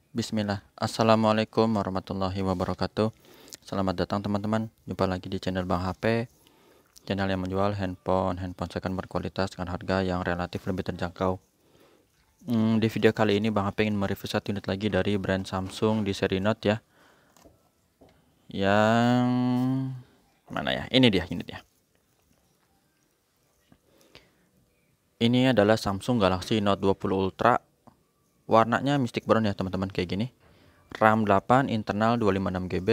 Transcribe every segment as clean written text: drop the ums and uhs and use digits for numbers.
Bismillah. Assalamualaikum warahmatullahi wabarakatuh. Selamat datang teman-teman. Jumpa lagi di channel Bang HP. Channel yang menjual handphone second berkualitas dengan harga yang relatif lebih terjangkau. Di video kali ini Bang HP ingin mereview satu unit lagi dari brand Samsung di seri Note ya. Yang mana ya? Ini dia unitnya. Ini adalah Samsung Galaxy Note 20 Ultra. Warnanya Mystic Brown ya teman-teman, kayak gini. RAM 8, internal 256 GB,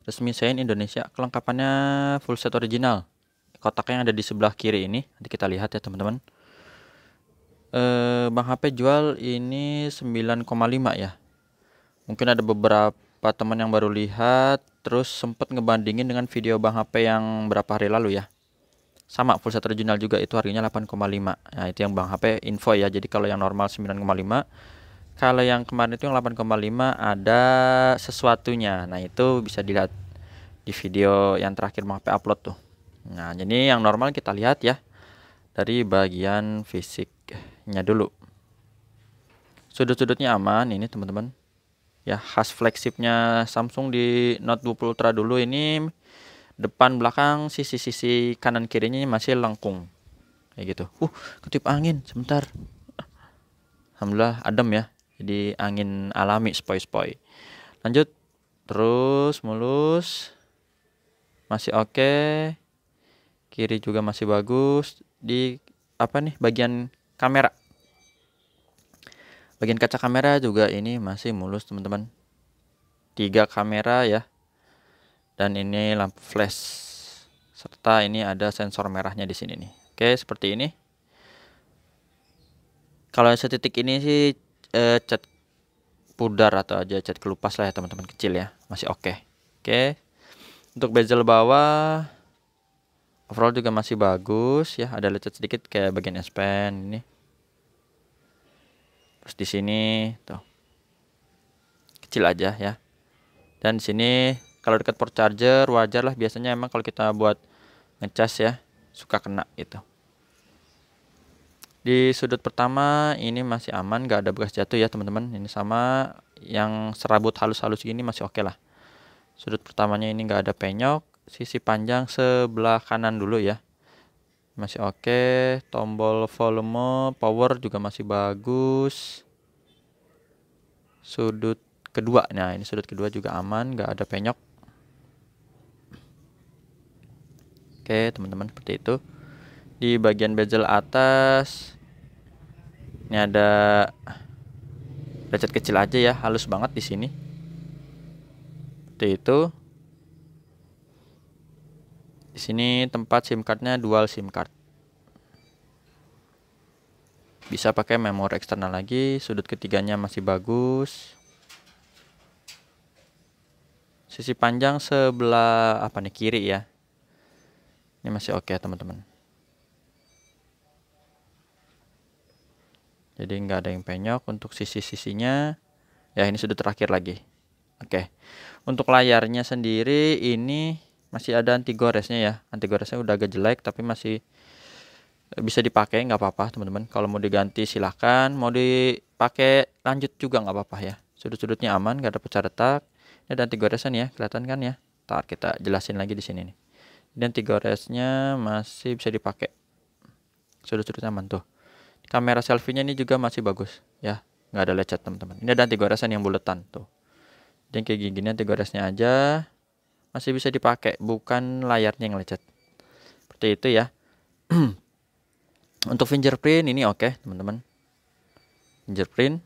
resmi Sein Indonesia. Kelengkapannya full set original. Kotaknya yang ada di sebelah kiri ini, nanti kita lihat ya teman-teman. Bang HP jual ini 9,5 ya. Mungkin ada beberapa teman yang baru lihat, terus sempet ngebandingin dengan video Bang HP yang berapa hari lalu ya. Sama full set original juga, itu harganya 8,5. Nah, itu yang Bang HP info ya. Jadi kalau yang normal 9,5, kalau yang kemarin itu yang 8,5 ada sesuatunya. Nah, itu bisa dilihat di video yang terakhir Bang HP upload tuh. Nah, jadi yang normal kita lihat ya dari bagian fisiknya dulu. Sudut-sudutnya aman ini teman-teman. Ya, khas flagshipnya Samsung di Note 20 Ultra dulu ini, depan belakang sisi-sisi kanan kirinya masih lengkung. Kayak gitu. Ketip angin sebentar. Alhamdulillah adem ya. Jadi angin alami spoi-spoi. Lanjut. Terus mulus. Masih oke. Kiri juga masih bagus. Di bagian kamera. Bagian kaca kamera juga ini masih mulus teman-teman. 3 kamera ya. Dan ini lampu flash. Serta ini ada sensor merahnya di sini nih. Oke, seperti ini. Kalau setitik ini sih cat pudar atau aja cat kelupas lah ya teman-teman, kecil ya. Masih oke. Oke. Untuk bezel bawah overall juga masih bagus ya, ada lecet sedikit kayak bagian S Pen ini. Terus di sini tuh kecil aja ya. Dan di sini kalau dekat port charger wajar lah, biasanya emang kalau kita buat ngecas ya suka kena gitu. Di sudut pertama ini masih aman, gak ada bekas jatuh ya teman-teman. Ini sama yang serabut halus-halus gini masih oke lah. Sudut pertamanya ini gak ada penyok. Sisi panjang sebelah kanan dulu ya, masih oke. Tombol volume power juga masih bagus. Sudut kedua, nah ini sudut kedua juga aman, gak ada penyok. Oke teman-teman, seperti itu. Di bagian bezel atas ini ada lecet kecil aja ya, halus banget di sini. Seperti itu. Di sini tempat SIM cardnya dual SIM card. Bisa pakai memori eksternal lagi. Sudut ketiganya masih bagus. Sisi panjang sebelah kiri ya. Ini masih oke teman-teman. Jadi nggak ada yang penyok untuk sisi-sisinya. Ya, ini sudut terakhir lagi. Oke. Untuk layarnya sendiri ini masih ada anti goresnya ya. Anti goresnya udah agak jelek tapi masih bisa dipakai, nggak apa-apa teman-teman. Kalau mau diganti silahkan, mau dipakai lanjut juga nggak apa-apa ya. Sudut-sudutnya aman, nggak ada pecah retak. Ini ada anti goresan ya, kelihatan kan ya. Ntar kita jelasin lagi di sini nih. Dan anti goresnya masih bisa dipakai. Sudut-sudutnya aman tuh. Kamera selfie-nya ini juga masih bagus ya, nggak ada lecet teman-teman. Ini ada anti goresan yang buletan tuh. Dan kayak gini anti goresnya aja masih bisa dipakai, bukan layarnya yang lecet. Seperti itu ya. Untuk fingerprint ini oke teman-teman. Fingerprint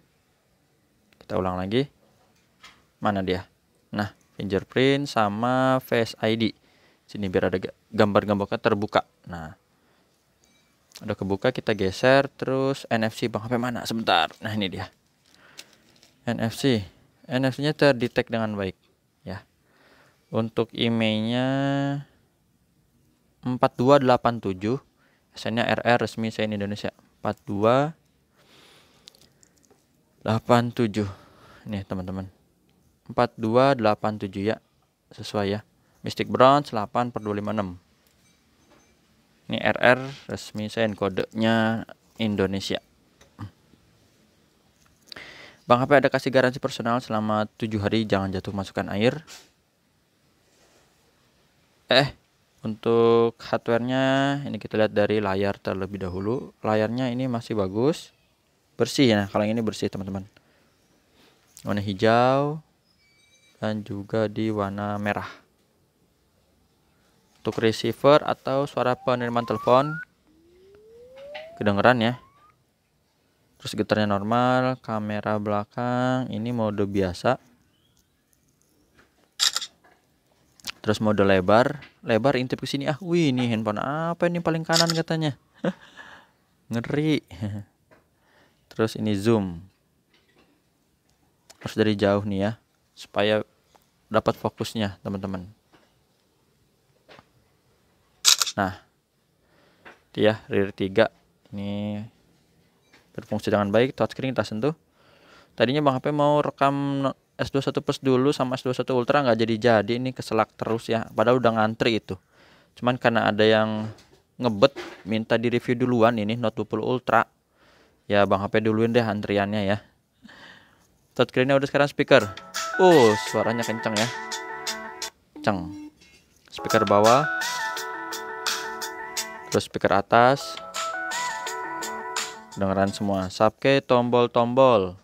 kita ulang lagi. Mana dia? Nah, fingerprint sama Face ID. Sini biar ada gambar-gambarnya terbuka. Nah, udah kebuka, kita geser. Terus NFC Bang HP mana? Sebentar. Nah, ini dia. NFC-nya terdetek dengan baik ya. Untuk IMEI-nya 4287. SN-nya RR, resmi Sein Indonesia. 4287. Ini teman-teman. 4287 ya. Sesuai ya. Mystic Bronze 8/256. Ini RR resmi Sein, kodenya Indonesia. Bang HP ada kasih garansi personal selama 7 hari, jangan jatuh masukkan air. Untuk hardware-nya ini kita lihat dari layar terlebih dahulu. Layarnya ini masih bagus, bersih ya. Kalau yang ini bersih teman-teman, warna hijau dan juga di warna merah. Untuk receiver atau suara penerimaan telepon kedengeran ya. Terus getarnya normal. Kamera belakang ini mode biasa. Terus mode lebar intip ke sini. Wih, ini handphone apa ini paling kanan katanya. Ngeri. Terus ini zoom. Harus dari jauh nih ya, supaya dapat fokusnya teman-teman. Nah, itu ya rear 3 ini berfungsi dengan baik. Touchscreen kita sentuh. Tadinya Bang HP mau rekam S21 Plus dulu sama S21 Ultra, nggak jadi ini keselak terus ya, padahal udah ngantri itu. Cuman karena ada yang ngebet minta di review duluan ini Note 20 Ultra, ya Bang HP duluin deh antriannya ya. Touchscreennya udah. Sekarang speaker, suaranya kenceng ya, kenceng. Speaker bawah, terus speaker atas, kedengeran semua. Subkey, tombol-tombol,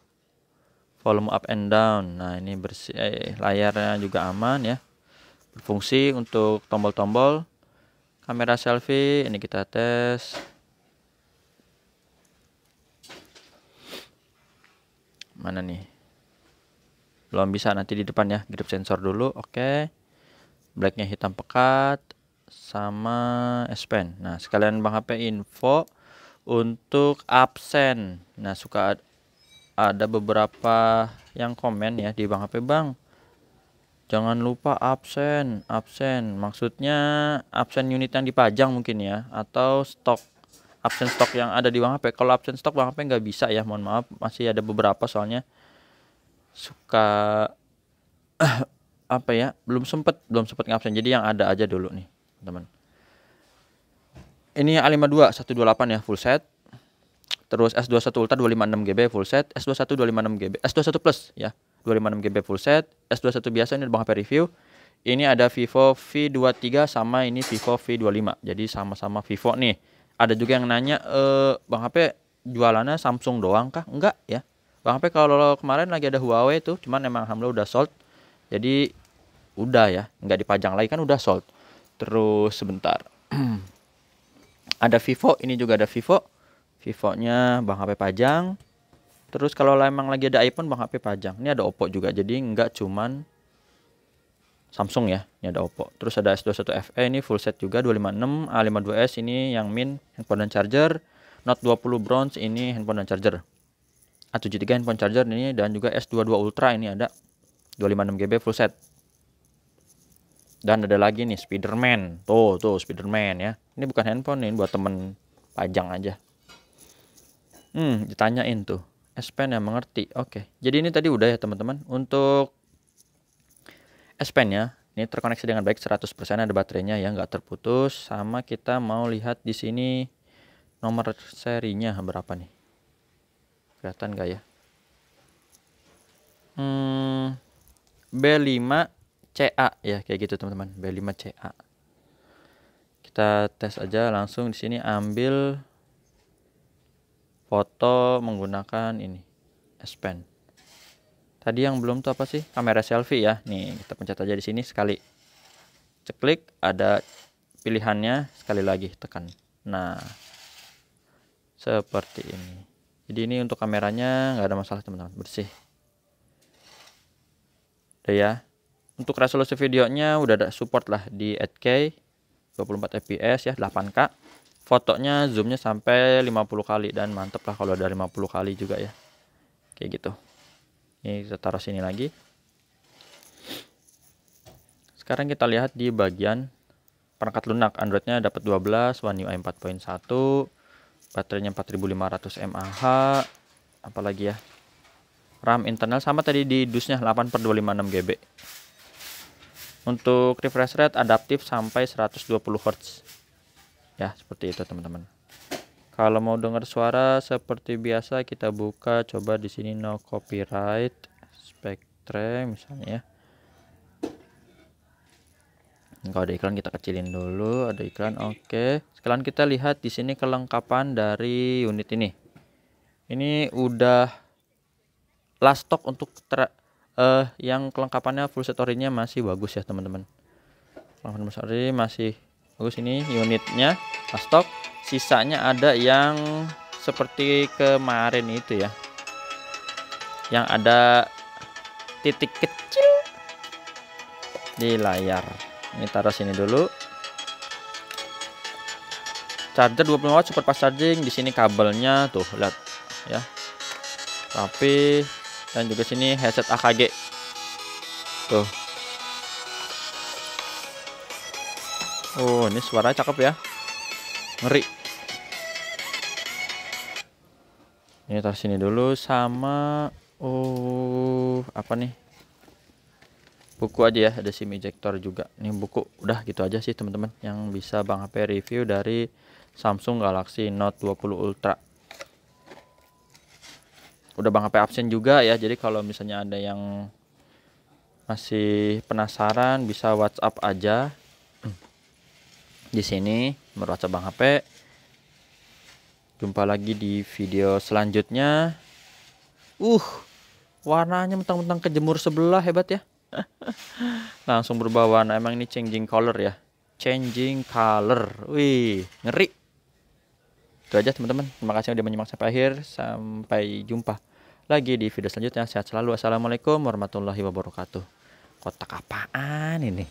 volume up and down. Nah ini bersih, layarnya juga aman ya, berfungsi untuk tombol-tombol. Kamera selfie ini kita tes. Mana nih, belum bisa, nanti di depan ya, grip sensor dulu. Oke. Blacknya hitam pekat sama S Pen. Nah sekalian Bang HP info untuk absen. Nah suka ada beberapa yang komen ya di Bang HP, Bang jangan lupa absen. Maksudnya absen unit yang dipajang mungkin ya, atau stok, absen stok yang ada di Bang HP. Kalau absen stok Bang HP nggak bisa ya, mohon maaf, masih ada beberapa soalnya suka apa ya, belum sempet ngabsen, jadi yang ada aja dulu nih teman. Ini A52 128 ya full set. Terus S21 Ultra 256GB full set, S21 256GB, S21 Plus ya 256GB full set, S21 biasa ini Bang HP review. Ini ada Vivo V23 sama ini Vivo V25. Jadi sama-sama Vivo nih. Ada juga yang nanya, Bang HP jualannya Samsung doang kah? Enggak ya. Bang HP kalau kemarin lagi ada Huawei tuh, cuman emang alhamdulillah udah sold. Jadi udah ya, nggak dipajang lagi kan, udah sold. Terus sebentar. Ada Vivo, ini juga ada Vivo. Vivo-nya Bang HP pajang. Terus kalau emang lagi ada iPhone Bang HP pajang. Ini ada Oppo juga, jadi nggak cuman Samsung ya, ini ada Oppo. Terus ada S21 FE ini full set juga 256, A52s ini yang min handphone dan charger, Note 20 Bronze ini handphone dan charger, A73 handphone charger ini, dan juga S22 Ultra ini ada 256GB full set. Dan ada lagi nih Spiderman, tuh Spiderman ya. Ini bukan handphone, ini buat temen pajang aja. Ditanyain tuh, S Pen yang mengerti. Oke, jadi ini tadi udah ya teman-teman. Untuk S Pen ya, ini terkoneksi dengan baik 100%, ada baterainya ya, nggak terputus. Sama kita mau lihat di sini nomor serinya berapa nih? Kelihatan nggak ya? B5CA ya, kayak gitu teman-teman, B5CA. Kita tes aja langsung di sini, ambil foto menggunakan ini S Pen. Tadi yang belum tuh apa sih? Kamera selfie ya. Nih, kita pencet aja di sini sekali. Ceklik, ada pilihannya, sekali lagi tekan. Nah, seperti ini. Jadi ini untuk kameranya nggak ada masalah teman-teman, bersih. Udah ya. Untuk resolusi videonya udah ada support lah di 8K 24 fps ya, 8K. Fotonya zoomnya sampai 50 kali, dan mantep lah kalau ada 50 kali juga ya, kayak gitu. Ini kita taruh sini lagi. Sekarang kita lihat di bagian perangkat lunak. Androidnya dapat 12, One UI 4.1, baterainya 4500 mAh. Apalagi ya, RAM internal sama tadi di DUS-nya 8/256GB. Untuk refresh rate adaptif sampai 120 Hz. Ya, seperti itu teman-teman. Kalau mau dengar suara seperti biasa kita buka, coba di sini no copyright, Spectre misalnya ya. Kalau ada iklan kita kecilin dulu, ada iklan, oke. Sekarang kita lihat di sini kelengkapan dari unit ini. Ini udah last stock untuk yang kelengkapannya full set ori-nya masih bagus ya teman-teman. Kelengkapan full set ori masih bagus, ini unitnya last stock. Sisanya ada yang seperti kemarin itu ya, yang ada titik kecil di layar. Ini taruh sini dulu. Charger 25 watt super fast charging. Di sini kabelnya tuh, lihat ya, rapi. Dan juga sini headset AKG tuh. Oh, ini suaranya cakep ya, ngeri. Ini taruh sini dulu, sama apa nih, buku aja ya, ada SIM ejector juga. Ini buku, udah gitu aja sih teman-teman yang bisa Bang HP review dari Samsung Galaxy Note 20 Ultra. Udah Bang HP absen juga ya, jadi kalau misalnya ada yang masih penasaran bisa WhatsApp aja di sini nomor WhatsApp Bang HP. Jumpa lagi di video selanjutnya. Warnanya mentang-mentang kejemur sebelah, hebat ya. Langsung berubah warna, emang ini changing color ya, changing color. Wih, ngeri. Itu aja teman-teman, terima kasih udah menyimak sampai akhir. Sampai jumpa lagi di video selanjutnya. Sehat selalu. Assalamualaikum warahmatullahi wabarakatuh. Kotak apaan ini?